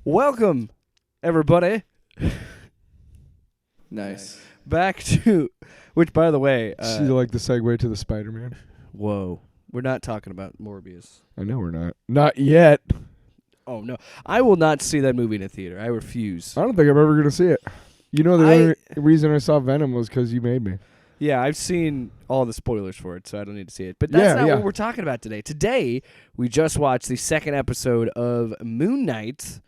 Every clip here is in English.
Welcome, everybody. Nice. Back to, which, by the way, See, like the segue to the Spider-Man? whoa, we're not talking about Morbius. I know we're not. Not yet. Oh, no. I will not see that movie in a theater. I refuse. I don't think I'm ever going to see it. You know, the only reason I saw Venom was because you made me. Yeah, I've seen all the spoilers for it, so I don't need to see it. But that's not what we're talking about today. Today, we just watched the second episode of Moon Knight.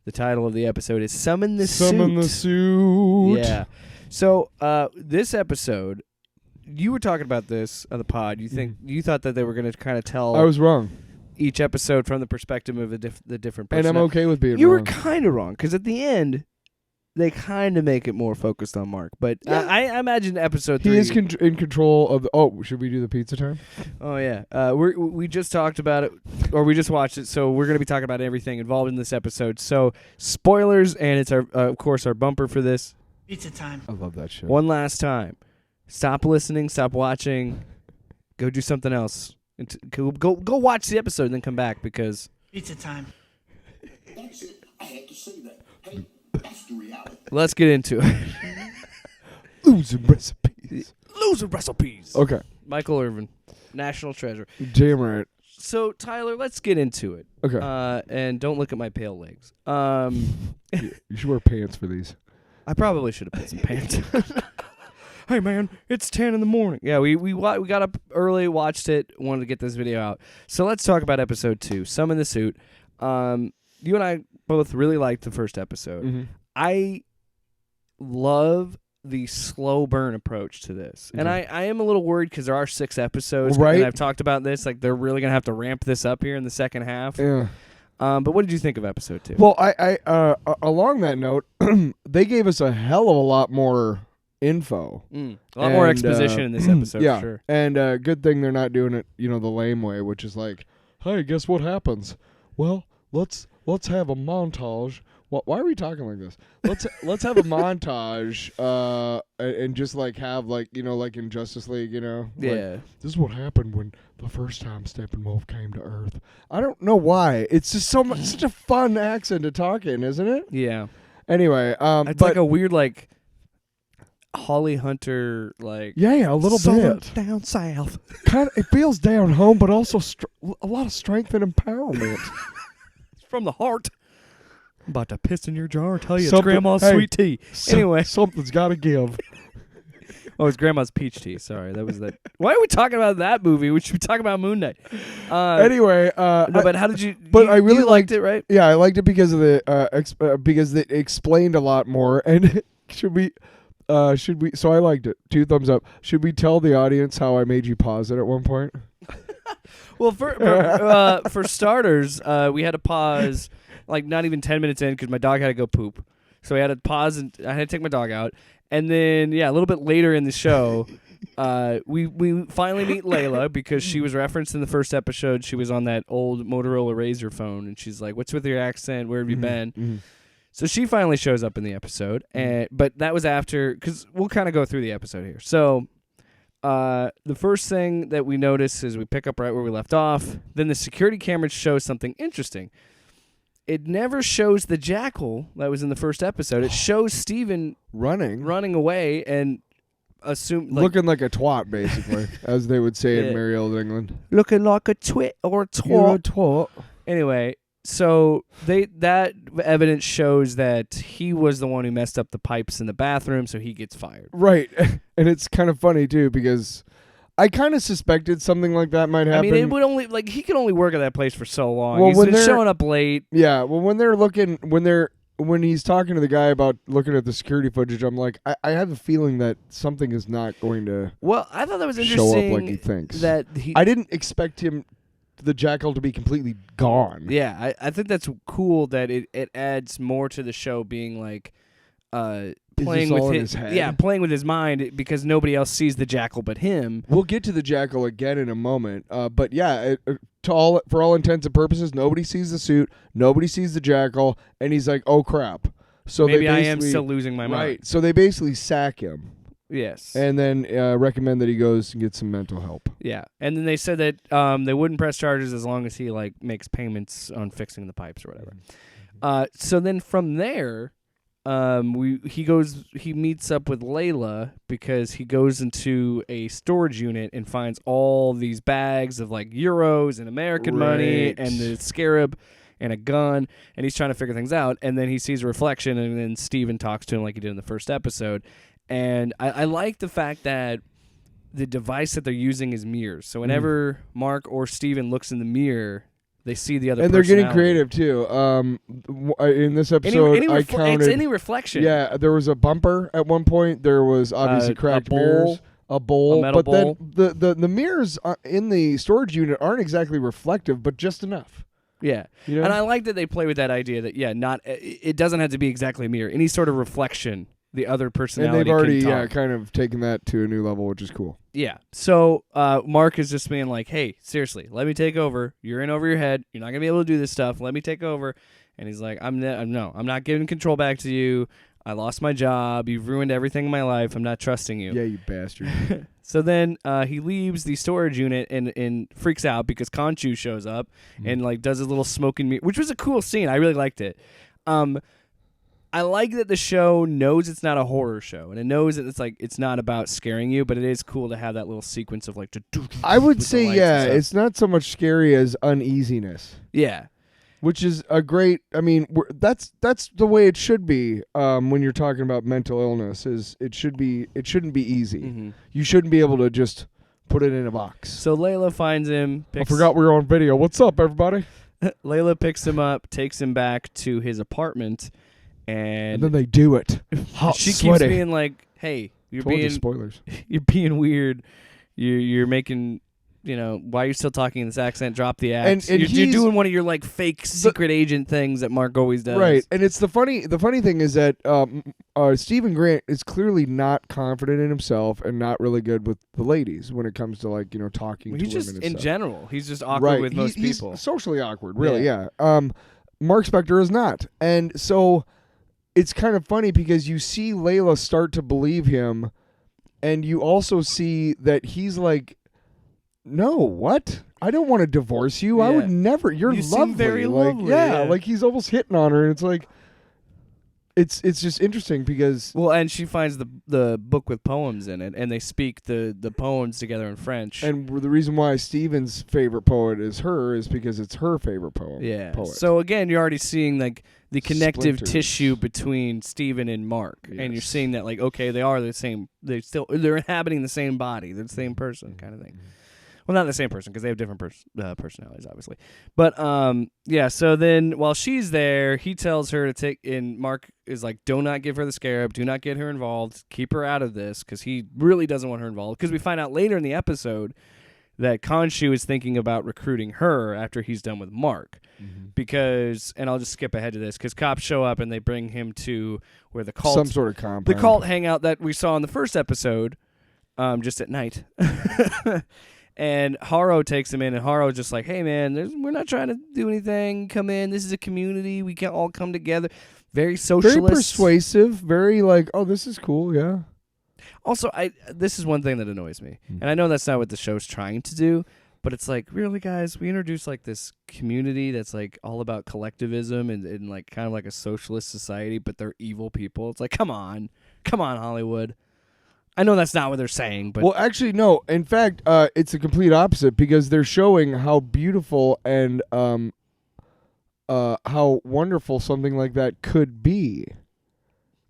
The title of the episode is Summon the Suit. Summon the Suit. Yeah. So, this episode, you were talking about this on the pod. You thought that they were going to kind of tell I was wrong. each episode from the perspective of the different person. And I'm okay with being You wrong. were kind of wrong, because at the end, they kind of make it more focused on Mark. But Yeah. I imagine episode 3... He is in control of the... Oh, should we do the pizza time? Oh, yeah. We just talked about it, or we just watched it, so we're going to be talking about everything involved in this episode. So, spoilers, and it's, of course, our bumper for this. Pizza time. I love that shit. One last time. Stop listening, stop watching, go do something else. Go watch the episode and then come back, because... Pizza time. That's it. I had to say that. Hey, that's the reality. Let's get into it. Losing recipes. Loser recipes. Okay. Michael Irvin, national treasure. Damn right. So, Tyler, let's get into it. Okay. And don't look at my pale legs. You should wear pants for these. I probably should have put some pants on. Hey, man, it's 10 in the morning. Yeah, we got up early, watched it, wanted to get this video out. So let's talk about episode 2, Summon the Suit. You and I both really liked the first episode. Mm-hmm. I love the slow burn approach to this. And I am a little worried because there are 6 episodes. Right. And I've talked about this. Like, they're really going to have to ramp this up here in the second half. Yeah. But what did you think of episode 2? Well, I along that note, they gave us a hell of a lot more info. A lot more exposition in this episode, yeah. for sure. And good thing they're not doing it, the lame way, which is like, hey, guess what happens? Well, let's have a montage. Why are we talking like this? Let's have a montage and just like have like in Justice League, Yeah. This is what happened when the first time Steppenwolf came to Earth. I don't know why. It's just such a fun accent to talk in, isn't it? Yeah. Anyway, It's like a weird like Holly Hunter like yeah, a little bit down south. kind of. It feels down home, but also a lot of strength and empowerment. It's from the heart. I'm about to piss in your jar and tell you it's Something- Grandma's hey, sweet tea. Anyway. Something's got to give. Oh, it's Grandma's peach tea. Sorry, that was that. Why are we talking about that movie? We should be talking about Moon Knight. Anyway, No, but how did you? I really you liked it, right? Yeah, I liked it because of the because it explained a lot more. And should we? So I liked it. 2 thumbs up. Should we tell the audience how I made you pause it at one point? Well, for starters, we had to pause like not even 10 minutes in because my dog had to go poop. So we had to pause and I had to take my dog out. And then, a little bit later in the show, we finally meet Layla because she was referenced in the first episode. She was on that old Motorola Razr phone, and she's like, "What's with your accent? Where have you been?" Mm-hmm. So she finally shows up in the episode, but that was after, because we'll kind of go through the episode here. So the first thing that we notice is we pick up right where we left off. Then the security camera shows something interesting. It never shows the jackal that was in the first episode. It shows Steven running away and looking like a twat, basically, as they would say in merry old England. Looking like a twit or a twat. You're a twat. Anyway, so that evidence shows that he was the one who messed up the pipes in the bathroom, so he gets fired. Right. And it's kind of funny, too, because I kind of suspected something like that might happen. I mean, it would only he could only work at that place for so long. Well, He's been showing up late. Yeah, well, when he's talking to the guy about looking at the security footage, I'm like, I have a feeling that something is not going to. Well, I thought that was show interesting. up like he thinks. That I didn't expect the jackal to be completely gone. Yeah, I think that's cool that it adds more to the show being like playing with his head? Yeah, playing with his mind because nobody else sees the jackal but him. We'll get to the jackal again in a moment, but yeah, for all intents and purposes, nobody sees the suit, nobody sees the jackal, and he's like, "Oh crap!" So maybe I am still losing my mind. Right. So they basically sack him. Yes. And then recommend that he goes and get some mental help. Yeah, and then they said that they wouldn't press charges as long as he like makes payments on fixing the pipes or whatever. So then from there, he meets up with Layla because he goes into a storage unit and finds all these bags of like euros and American money and the scarab and a gun, and he's trying to figure things out. And then he sees a reflection, and then Steven talks to him like he did in the first episode. And I like the fact that the device that they're using is mirrors. So whenever Mark or Steven looks in the mirror, they see the other. And they're getting creative too. In this episode, I counted. It's any reflection. Yeah, there was a bumper at one point. There was obviously cracked mirrors, a bowl, a metal bowl. Then the mirrors in the storage unit aren't exactly reflective, but just enough. Yeah, you know? And I like that they play with that idea that it doesn't have to be exactly a mirror. Any sort of reflection, the other personality. And they've already can talk. kind of taken that to a new level, which is cool. Yeah. So Mark is just being like, "Hey, seriously, let me take over. You're in over your head. You're not gonna be able to do this stuff. Let me take over." And he's like, I'm not giving control back to you. I lost my job. You've ruined everything in my life. I'm not trusting you." Yeah, you bastard. So then he leaves the storage unit and freaks out because Khonshu shows up and like does his little smoking mirror, which was a cool scene. I really liked it. I like that the show knows it's not a horror show, and it knows that it's not about scaring you, but it is cool to have that little sequence of like. I would say it's not so much scary as uneasiness. Yeah. Which is a great. I mean, that's the way it should be when you're talking about mental illness. It shouldn't be easy. Mm-hmm. You shouldn't be able to just put it in a box. So Layla finds him. I forgot we were on video. What's up, everybody? Layla picks him up, takes him back to his apartment, and then they do it. Hot, she sweaty. keeps being like, "Hey, you're Told you, being spoilers. You're being weird. You're making." Why are you still talking in this accent? Drop the act. And you're doing one of your like fake secret agent things that Mark always does. Right, and it's the funny thing is that Stephen Grant is clearly not confident in himself and not really good with the ladies when it comes to like talking to he's women just and in stuff. general. He's just awkward with most people. He's socially awkward, really. Yeah. Mark Spector is not, and so it's kind of funny because you see Layla start to believe him, and you also see that he's like. No, what? I don't want to divorce you. Yeah. I would never. You're you lovely. Seem very like, lovely. yeah, like he's almost hitting on her, and it's like, it's just interesting because. Well, and she finds the book with poems in it, and they speak the poems together in French. And the reason why Steven's favorite poet is her is because it's her favorite poem. Yeah. Poet. So again, you're already seeing like the connective Splinters. tissue between Steven and Mark, and you're seeing that like okay, they are the same. They're inhabiting the same body. They're the same person, kind of thing. Well, not the same person because they have different personalities, obviously. But yeah. So then, while she's there, he tells her to take. And Mark is like, "Do not give her the scarab. Do not get her involved. Keep her out of this," because he really doesn't want her involved. Because we find out later in the episode that Khonshu is thinking about recruiting her after he's done with Mark. Because, and I'll just skip ahead to this, because cops show up and they bring him to where the cult, some sort of compound, the cult hangout that we saw in the first episode, just at night. And Haro takes him in, and Haro's just like, "Hey, man, we're not trying to do anything. Come in. This is a community. We can all come together." Very socialist. Very persuasive. Very like, oh, this is cool, yeah. Also, this is one thing that annoys me. And I know that's not what the show's trying to do, but it's like, really, guys, we introduced like this community that's like all about collectivism and like kind of like a socialist society, but they're evil people. It's like, come on, Hollywood. I know that's not what they're saying, but... Well, actually, no. In fact, it's the complete opposite because they're showing how beautiful and how wonderful something like that could be.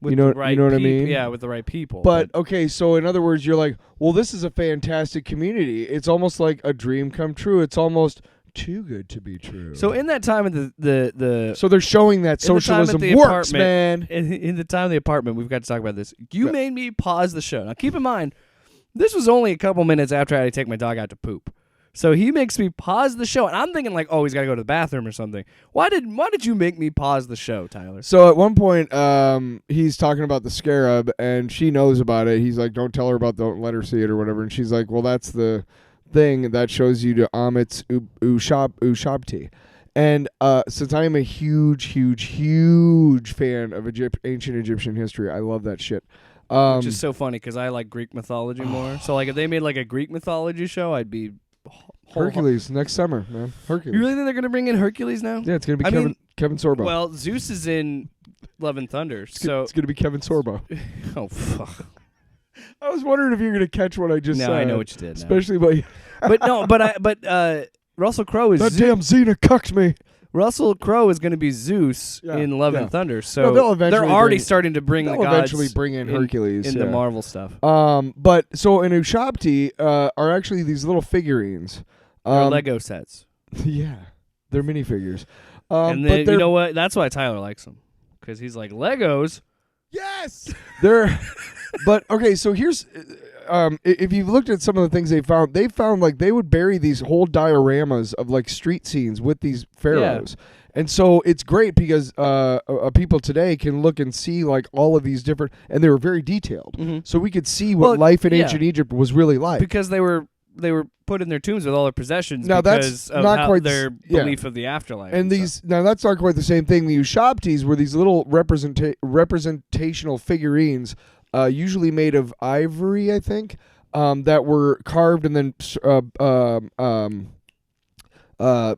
With you know what I mean? Yeah, with the right people. But, okay, so in other words, you're like, well, this is a fantastic community. It's almost like a dream come true. It's almost too good to be true. So in that time of the So they're showing that socialism works, man. In the time of the apartment, we've got to talk about this. You made me pause the show. Now, keep in mind, this was only a couple minutes after I had to take my dog out to poop. So he makes me pause the show, and I'm thinking like, oh, he's got to go to the bathroom or something. Why did you make me pause the show, Tyler? So at one point, he's talking about the scarab, and she knows about it. He's like, don't tell her don't let her see it or whatever. And she's like, well, that's the thing that shows you to Amit's Ushabti. And since I am a huge fan of ancient Egyptian history, I love that shit. Which is so funny because I like Greek mythology more. So like if they made like a Greek mythology show, I'd be Hercules next summer, man. Hercules. You really think they're gonna bring in Hercules now? Yeah, it's gonna be I mean, Kevin Sorbo. Well, Zeus is in Love and Thunder, it's so gonna be Kevin Sorbo. oh fuck. I was wondering if you were gonna catch what I just said. No, I know what you did. Now. Especially by but Russell Crowe is that damn Xena cucked me. Russell Crowe is going to be Zeus in Love and Thunder, so they're already starting to bring the gods. Eventually bring in Hercules in the Marvel stuff. But so in Ushabti are actually these little figurines. They're Lego sets. Yeah, they're minifigures. And then you know what? That's why Tyler likes them, because he's like Legos. Yes, they're. But okay, so here's. If you've looked at some of the things they found like they would bury these whole dioramas of like street scenes with these pharaohs. Yeah. And so it's great because people today can look and see like all of these different, and they were very detailed. Mm-hmm. So we could see what life in ancient Egypt was really like. Because they were put in their tombs with all their possessions now because of not quite their belief of the afterlife. And now that's not quite the same thing. The Ushabtis were these little representational figurines. Usually made of ivory, I think, that were carved and then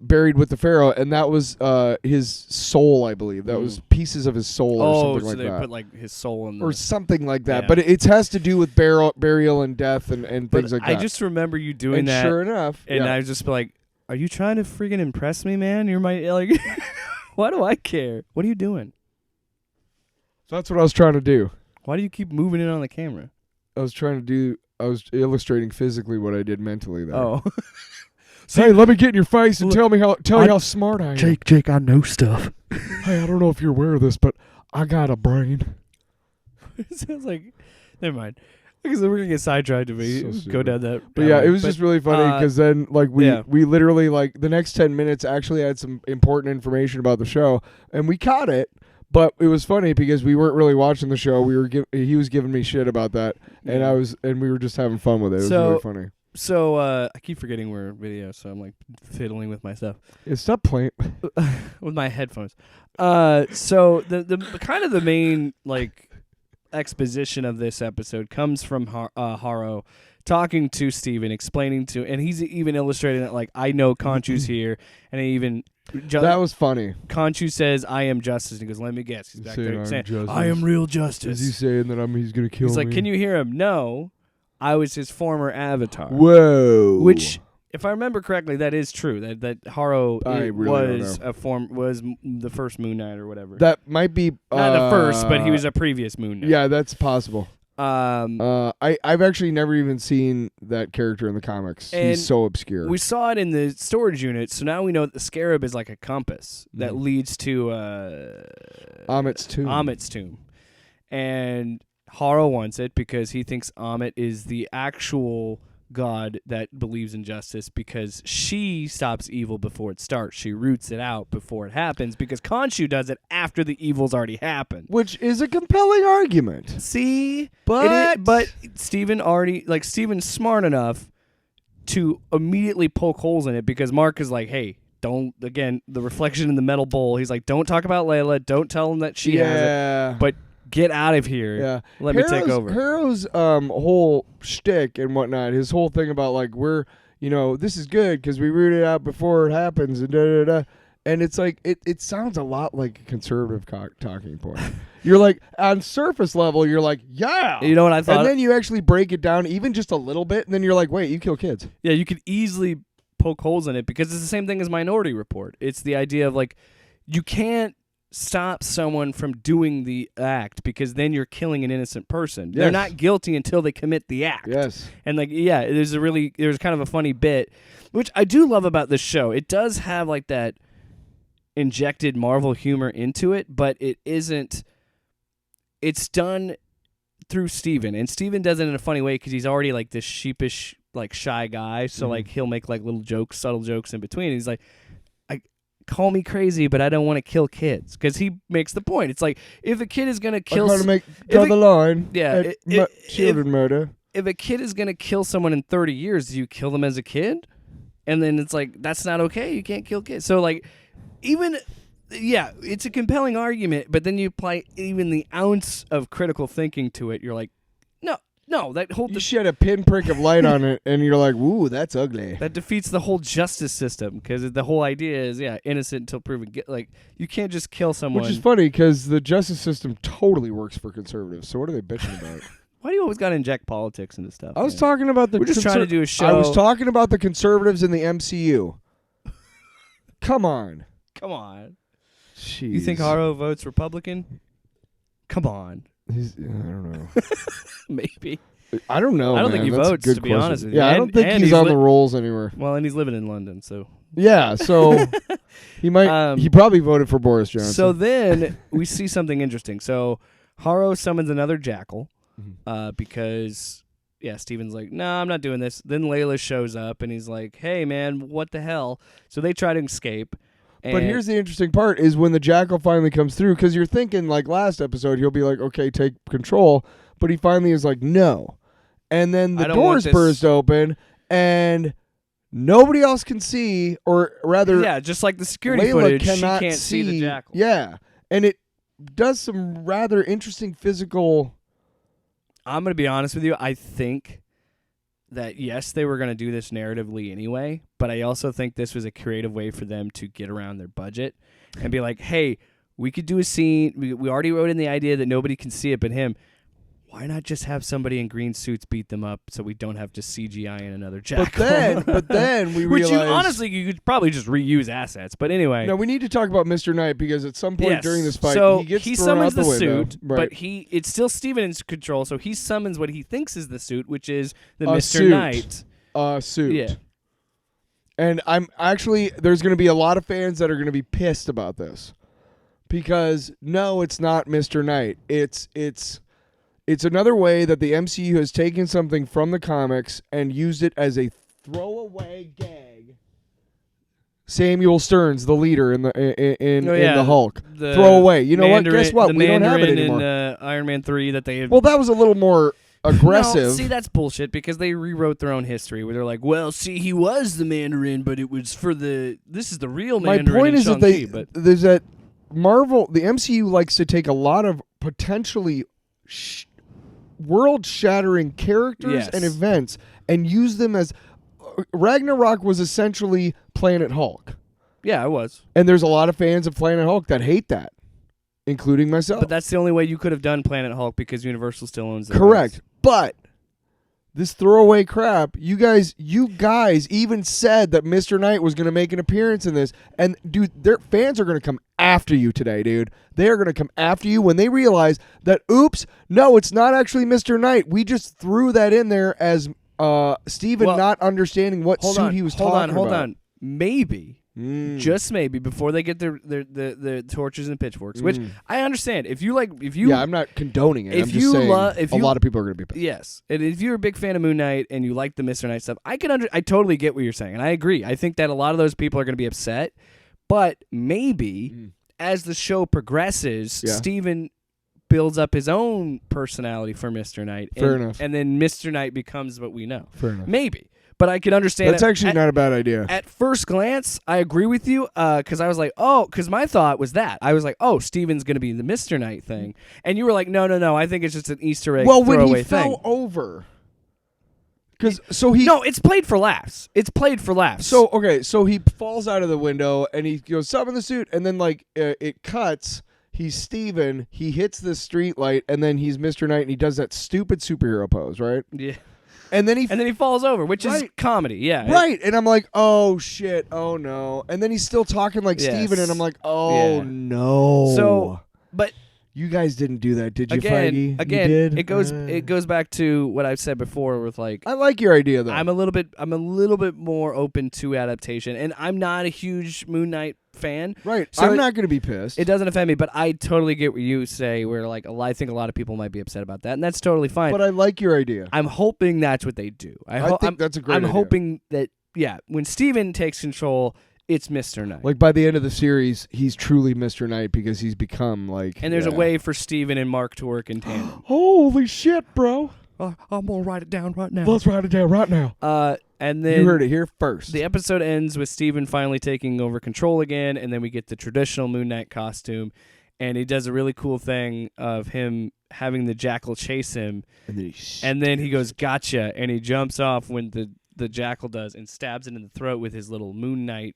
buried with the pharaoh, and that was his soul, I believe. That was pieces of his soul or something like that. Oh, so they put like his soul in or something like that. Yeah. But it has to do with burial and death and things like that. I just remember you doing that. Sure enough. And I was just like, are you trying to freaking impress me, man? You're my, like, why do I care? What are you doing? So that's what I was trying to do. Why do you keep moving it on the camera? I was illustrating physically what I did mentally there. Oh. Hey, let me get in your face and tell me how smart I am. Jake, I know stuff. Hey, I don't know if you're aware of this, but I got a brain. It sounds like, never mind. Because we're going to get sidetracked if we go down that. But yeah, it was just really funny because then like we literally like the next 10 minutes actually had some important information about the show, and we caught it. But it was funny because we weren't really watching the show. He was giving me shit about that, and we were just having fun with it. It was really funny. So I keep forgetting we're video, so I'm like fiddling with my stuff. Yeah, stop playing with my headphones. So the kind of the main like exposition of this episode comes from Haro talking to Steven, explaining to, and he's even illustrating that like I know Khonshu's here, and he even. That was funny. Khonshu says, "I am justice." And he goes, "Let me guess." He's back there saying, "I am real justice." Is he saying that he's going to kill me? He's like, "Can you hear him?" No, I was his former avatar. Whoa. Which, if I remember correctly, that is true. That Haro was the first Moon Knight or whatever. That might be not the first, but he was a previous Moon Knight. Yeah, that's possible. I've actually never even seen that character in the comics. He's so obscure. We saw it in the storage unit, so now we know that the scarab is like a compass that leads to Amit's tomb. And Haro wants it because he thinks Amit is the actual god that believes in justice, because she stops evil before it starts. She roots it out before it happens, because Khonshu does it after the evil's already happened. Which is a compelling argument. See? But Steven's smart enough to immediately poke holes in it, because Mark is like, hey, don't, again, the reflection in the metal bowl, he's like, don't talk about Layla, don't tell him that she has it, but get out of here. Yeah. Let me take over. Haro's whole shtick and whatnot, his whole thing about like this is good because we root it out before it happens and da-da-da. And it's like it sounds a lot like a conservative talking point. You're like, on surface level, you're like, yeah. You know what I thought? And then you actually break it down even just a little bit, and then you're like, wait, you kill kids. Yeah, you could easily poke holes in it, because it's the same thing as Minority Report. It's the idea of like, you can't stop someone from doing the act, because then you're killing an innocent person. Yes. They're not guilty until they commit the act. Yes. And like, yeah, there's kind of a funny bit, which I do love about this show. It does have like that injected Marvel humor into it, but it isn't. It's done through Steven, and Steven does it in a funny way because he's already like this sheepish, like shy guy. So like he'll make like little jokes, subtle jokes in between. And he's like, call me crazy, but I don't want to kill kids, because he makes the point. It's like, if a kid is going to kill... draw the line. Yeah. Children murder. If a kid is going to kill someone in 30 years, do you kill them as a kid? And then it's like, that's not okay. You can't kill kids. So like, even... Yeah, it's a compelling argument, but then you apply even the ounce of critical thinking to it. You're like, no, No, that whole You shed a pinprick of light on it, and you're like, "Ooh, that's ugly." that defeats the whole justice system because the whole idea is innocent until proven like you can't just kill someone. Which is funny because the justice system totally works for conservatives. So what are they bitching about? Why do you always got to inject politics into stuff? I was talking about the. We're just trying to do a show. I was talking about the conservatives in the MCU. Come on. Come on. Jeez. You think Haro votes Republican? Come on. I don't know. Maybe. I don't know. I don't man. think he That's a votes, good to be question. honest with you. Yeah, I don't think he's on the rolls anywhere. Well, and he's living in London, so. Yeah, so he might. He probably voted for Boris Johnson. So then we see something interesting. So Haro summons another jackal because, Steven's like, no, I'm not doing this. Then Layla shows up, and he's like, hey, man, what the hell? So they try to escape. But here's the interesting part is when the jackal finally comes through, because you're thinking, like last episode, he'll be like, okay, take control. But he finally is like, no. And then the doors burst open, and nobody else can see, or rather... Yeah, just like the security Layla footage, cannot she can't see the jackal. Yeah, and it does some rather interesting physical... I'm going to be honest with you. I think that, yes, they were going to do this narratively anyway, but I also think this was a creative way for them to get around their budget and be like, hey, we could do a scene. We already wrote in the idea that nobody can see it but him. Why not just have somebody in green suits beat them up so we don't have to CGI in another jackal? But then we Which realized... honestly, you could probably just reuse assets. But anyway. No, we need to talk about Mr. Knight because at some point during this fight, so he gets thrown summons out the the window. suit, Right. but it's still Steven in control, so he summons what he thinks is the suit, which is the A Mr. suit. Knight. Suit. Yeah. And I'm actually, there's going to be a lot of fans that are going to be pissed about this. Because, no, it's not Mr. Knight. It's another way that the MCU has taken something from the comics and used it as a throwaway gag. Samuel Stearns, the leader in the Hulk. Throwaway. You know what? Guess what? We don't have it anymore. In Iron Man 3 that they... Well, that was a little more aggressive. No, see, that's bullshit because they rewrote their own history where they're like, well, see, he was the Mandarin, but it was for the... This is the real Mandarin. My point is that there's that Marvel, the MCU likes to take a lot of potentially world-shattering characters and events and use them as... Ragnarok was essentially Planet Hulk. Yeah, it was. And there's a lot of fans of Planet Hulk that hate that, including myself. But that's the only way you could have done Planet Hulk because Universal still owns the Correct. rights. But this throwaway crap, you guys even said that Mr. Knight was going to make an appearance in this. And, dude, their fans are going to come after you today, dude. They are going to come after you when they realize that, oops, no, it's not actually Mr. Knight. We just threw that in there as Steven not understanding what suit he was talking about. Hold on. Maybe. Just maybe before they get the torches and pitchforks, which I understand. I'm not condoning it. I'm just saying a lot of people are going to be pissed. Yes, and if you're a big fan of Moon Knight and you like the Mr. Knight stuff, I totally get what you're saying, and I agree. I think that a lot of those people are going to be upset, but maybe as the show progresses, Steven builds up his own personality for Mr. Knight. Fair enough. And then Mr. Knight becomes what we know. Fair enough. Maybe. But I can understand that's actually not a bad idea. At first glance, I agree with you because I was like, because my thought was that. I was like, Steven's going to be the Mr. Knight thing. And you were like, no, I think it's just an Easter egg throwaway thing. Well, when he fell over. No, it's played for laughs. So he falls out of the window and he goes, summon the suit. And then it cuts. He's Steven. He hits the street light and then he's Mr. Knight and he does that stupid superhero pose, right? Yeah. And then he falls over, which is comedy, yeah. Right, and I'm like, oh, shit, oh, no. And then he's still talking like Steven, and I'm like, oh, no. So, but... You guys didn't do that, did you, Feige? Again, you did? it goes back to what I've said before with like... I like your idea, though. I'm a little bit more open to adaptation, and I'm not a huge Moon Knight fan. Right, so I'm not going to be pissed. It doesn't offend me, but I totally get what you say, where like I think a lot of people might be upset about that, and that's totally fine. But I like your idea. I'm hoping that's what they do. I think that's a great idea. I'm hoping that, when Steven takes control... It's Mr. Knight. Like, by the end of the series, he's truly Mr. Knight because he's become, like... And there's a way for Steven and Mark to work in tandem. Holy shit, bro. I'm going to write it down right now. Let's write it down right now. And then... You heard it here first. The episode ends with Steven finally taking over control again, and then we get the traditional Moon Knight costume. and he does a really cool thing of him having the jackal chase him, and then he goes, "Gotcha," and he jumps off when the jackal does and stabs it in the throat with his little Moon Knight.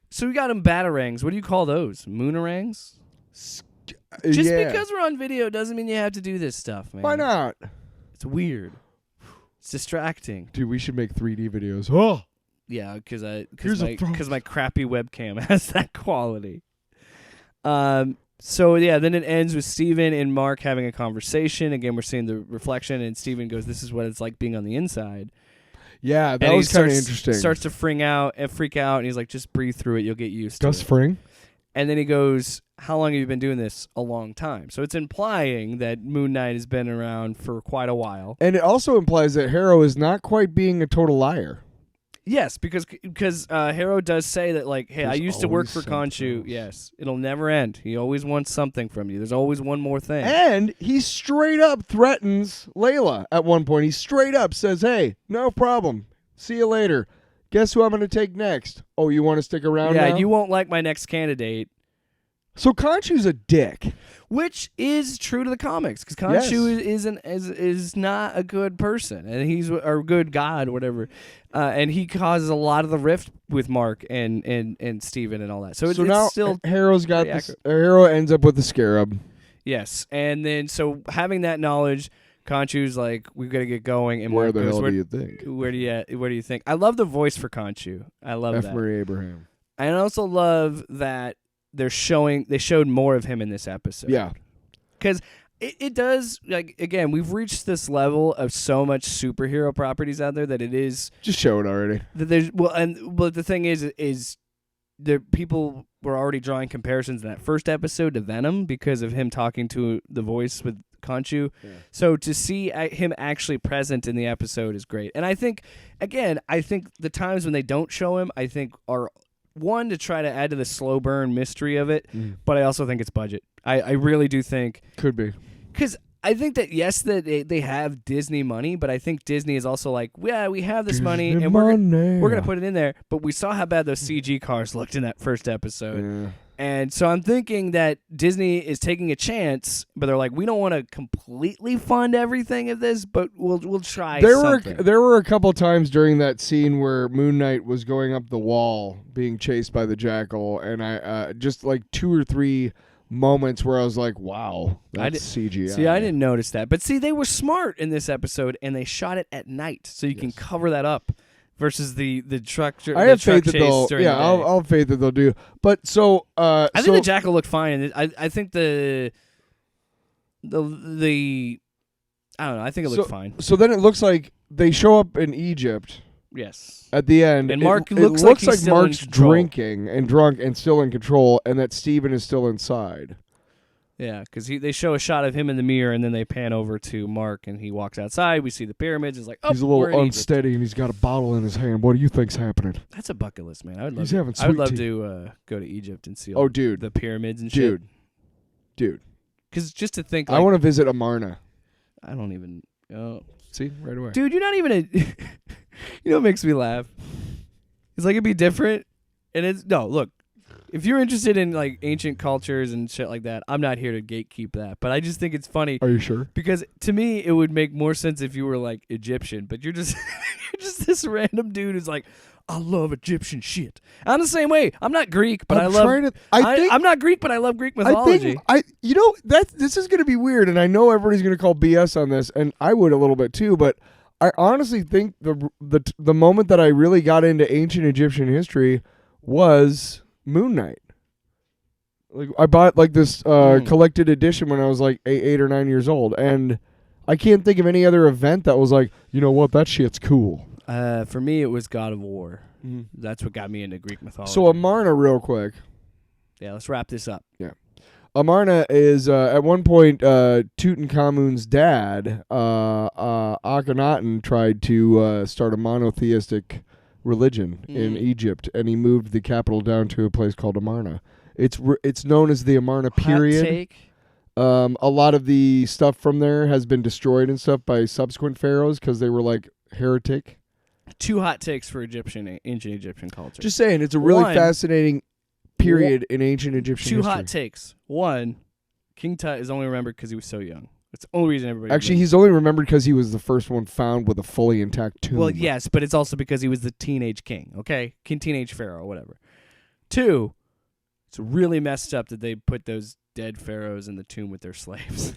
So we got him batarangs. What do you call those? Moonarangs? Just because we're on video doesn't mean you have to do this stuff, man. Why not? It's weird. It's distracting. Dude, we should make 3D videos. Oh, yeah, because Here's my crappy webcam has that quality. So yeah, then it ends with Steven and Mark having a conversation. Again, we're seeing the reflection, and Steven goes, "This is what it's like being on the inside." yeah, that And was he kind of interesting. Starts to freak out, and he's like, "Just breathe through it. You'll get used Gus to it." Fring? And then he goes, "How long have you been doing this?" "A long time." So it's implying that Moon Knight has been around for quite a while. And it also implies that Harrow is not quite being a total liar. Yes, because Harrow does say that, like, hey, I There's used to work always for Khonshu. something else. Yes, it'll never end. He always wants something from you. There's always one more thing. And he straight up threatens Layla at one point. He straight up says, "Hey, no problem. See you later. Guess who I'm going to take next? Oh, you want to stick around Yeah, now?" you won't like my next candidate. So Khonshu's a dick. Which is true to the comics, because Khonshu is not a good person, and he's a good god, whatever, and he causes a lot of the rift with Mark and Steven and all that. So it's now still Harrow's got pretty this. Harrow ends up with the scarab. yes, and then so having that knowledge, Khonshu's like, we've got to get going, and Where Mark the goes, hell where do you think? do you think? I love the voice for Khonshu. I love F. that. Murray Abraham. And I also love that they showed more of him in this episode. Yeah. Because it does, like, again, we've reached this level of so much superhero properties out there that it is Just show it already. that there's but the thing is the people were already drawing comparisons in that first episode to Venom because of him talking to the voice with Khonshu. Yeah. So to see him actually present in the episode is great. And I think the times when they don't show him, I think are one, to try to add to the slow burn mystery of it, but I also think it's budget. I really do think. Could be. Because I think that, yes, that they have Disney money, but I think Disney is also like, yeah, we have this money, and we're going to put it in there. But we saw how bad those CG cars looked in that first episode. Yeah. And so I'm thinking that Disney is taking a chance, but they're like, we don't want to completely fund everything of this, but we'll try something. There were a couple times during that scene where Moon Knight was going up the wall being chased by the jackal, and I just like 2 or 3 moments where I was like, wow, that's CGI. See, I didn't notice that. But see, they were smart in this episode, and they shot it at night, so you can cover that up. Versus the truck. I have faith that chase they'll. during Yeah, the day. I'll have faith that they'll do. But so, I think the jackal looked fine. And I think the I don't know. I think it looked fine. So then it looks like they show up in Egypt Yes. at the end, And Mark it looks looks like he's still in Mark's control. drinking and drunk and still in control, and that Steven is still inside. Yeah, because they show a shot of him in the mirror, and then they pan over to Mark, and he walks outside. We see the pyramids. It's like, oh, He's a we're little in Egypt. unsteady, and he's got a bottle in his hand. What do you think's happening? That's a bucket list, man. I would love. He's having I would sweet love tea. to go to Egypt and see. Oh, dude. the pyramids and shit. Dude. Because just to think, I want to visit Amarna. I don't even. See, right away. Dude, you're not even a. You know what makes me laugh? It's like it'd be different, and it's no. Look, if you're interested in like ancient cultures and shit like that, I'm not here to gatekeep that. But I just think it's funny. Are you sure? Because to me, it would make more sense if you were like Egyptian, but you're just you're just this random dude who's like, I love Egyptian shit. I'm the same way. I'm not Greek, but I'm I love. trying to- I think- I'm not Greek, but I love Greek mythology. This is going to be weird, and I know everybody's going to call BS on this, and I would a little bit too, but I honestly think the moment that I really got into ancient Egyptian history was Moon Knight. Like I bought like this collected edition when I was like 8 or 9 years old, and I can't think of any other event that was like, you know what, that shit's cool. For me, it was God of War. That's what got me into Greek mythology. So Amarna, real quick. Yeah, let's wrap this up. Yeah. Amarna is, at one point, Tutankhamun's dad, Akhenaten, tried to start a monotheistic religion in Egypt, and he moved the capital down to a place called Amarna. It's known as the Amarna period. Hot take. A lot of the stuff from there has been destroyed and stuff by subsequent pharaohs because they were like heretic. 2 hot takes for ancient Egyptian culture. Just saying, it's a really One, fascinating period in ancient Egyptian Two history. hot takes. One, King Tut is only remembered because he was so young. That's the only reason everybody. Actually, he's only remembered because he was the first one found with a fully intact tomb. Well, yes, but it's also because he was the teenage king. Okay, teenage pharaoh, whatever. Two, it's really messed up that they put those dead pharaohs in the tomb with their slaves.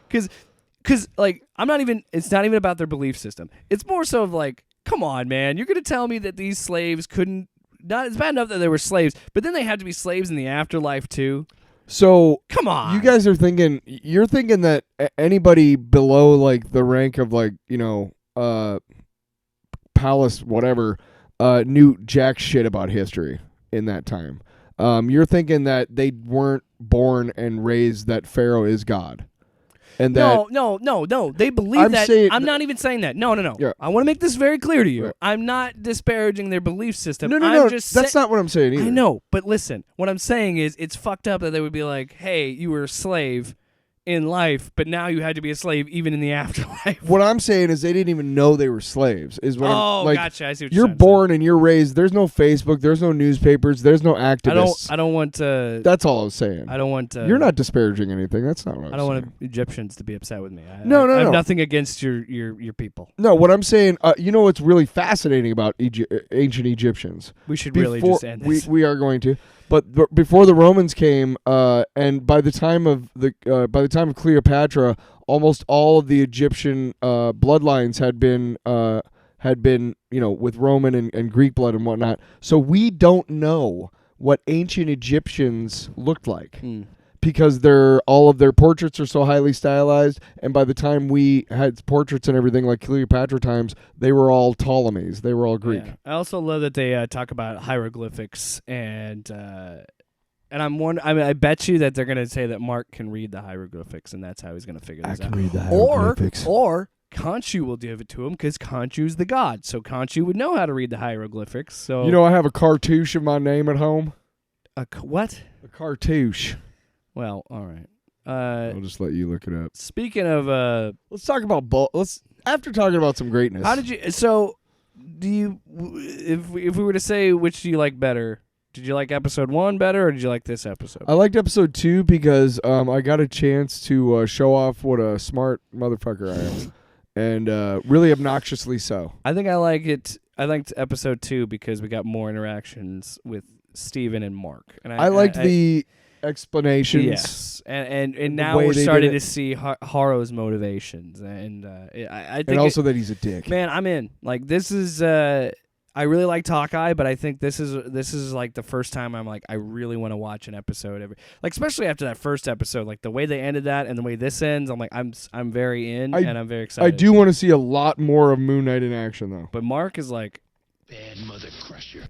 Because like it's not even about their belief system. It's more so of like, come on, man, you're gonna tell me that these slaves couldn't. Not it's bad enough that they were slaves, but then they had to be slaves in the afterlife too. So come on, you guys are thinking. You're thinking that anybody below like the rank of like palace whatever knew jack shit about history in that time. You're thinking that they weren't born and raised that Pharaoh is God. And that No. They believe that. I'm not even saying that. No. Yeah. I want to make this very clear to you. Right. I'm not disparaging their belief system. No. That's not what I'm saying either. I know, but listen. What I'm saying is it's fucked up that they would be like, hey, you were a slave in life, but now you had to be a slave even in the afterlife. What I'm saying is they didn't even know they were slaves. Is what I'm like. Gotcha. I see what you're saying. born and you're raised. There's no Facebook. There's no newspapers. There's no activists. I don't want to. That's all I was saying. I don't want to. You're not disparaging anything. That's not what I don't want Egyptians to be upset with me. I No. have nothing against your people. No, what I'm saying, you know what's really fascinating about ancient Egyptians? We should really just end this. We are going to. But before the Romans came, and by the time of Cleopatra, almost all of the Egyptian bloodlines had been with Roman and Greek blood and whatnot. So we don't know what ancient Egyptians looked like. Because all of their portraits are so highly stylized, and by the time we had portraits and everything like Cleopatra times, they were all Ptolemies. They were all Greek. Yeah. I also love that they talk about hieroglyphics, and I bet you that they're going to say that Mark can read the hieroglyphics, and that's how he's going to figure this out. I can read the hieroglyphics. Or Khonshu will give it to him because Khonshu's the god, so Khonshu would know how to read the hieroglyphics. So I have a cartouche of my name at home. What? A cartouche. Well, all right. I'll just let you look it up. Speaking of, let's talk about after talking about some greatness. How did you? So, do you? If we were to say which do you like better? Did you like episode 1 better, or did you like this episode? I liked episode 2 because I got a chance to show off what a smart motherfucker I am, and really obnoxiously so. I think I like it. I liked episode 2 because we got more interactions with Steven and Mark, and I liked the explanations. Yes, and now we're starting to see Haro's motivations, and I think, and also that he's a dick. Man, I'm in. Like this is, I really like Hawkeye, but I think this is like the first time I'm like I really want to watch an episode especially after that first episode, like the way they ended that and the way this ends. I'm like I'm very in, and I'm very excited. I do want to see a lot more of Moon Knight in action though. But Mark is like Bad mother crusher.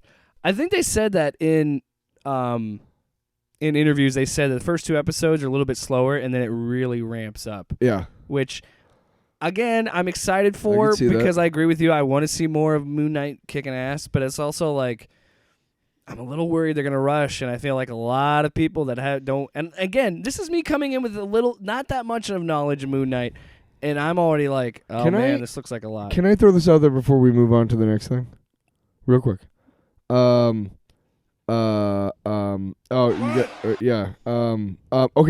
I think they said that in interviews, they said that the first 2 episodes are a little bit slower, and then it really ramps up. Yeah. Which, again, I'm excited for because I agree with you. I want to see more of Moon Knight kicking ass, but it's also like I'm a little worried they're going to rush, and I feel like a lot of people that don't. And again, this is me coming in with not that much of knowledge of Moon Knight, and I'm already like, oh man, this looks like a lot. Can I throw this out there before we move on to the next thing, real quick? Okay,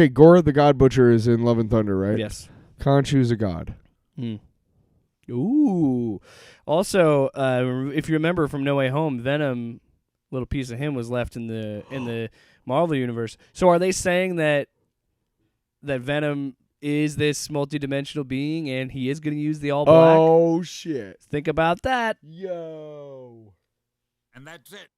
Gora the God Butcher is in Love and Thunder, right? Yes. Khonshu's a god. Ooh. Also, if you remember from No Way Home, Venom, little piece of him was left in the Marvel universe. So are they saying that Venom is this multidimensional being and he is going to use the all black? Oh shit. Think about that. Yo. And that's it.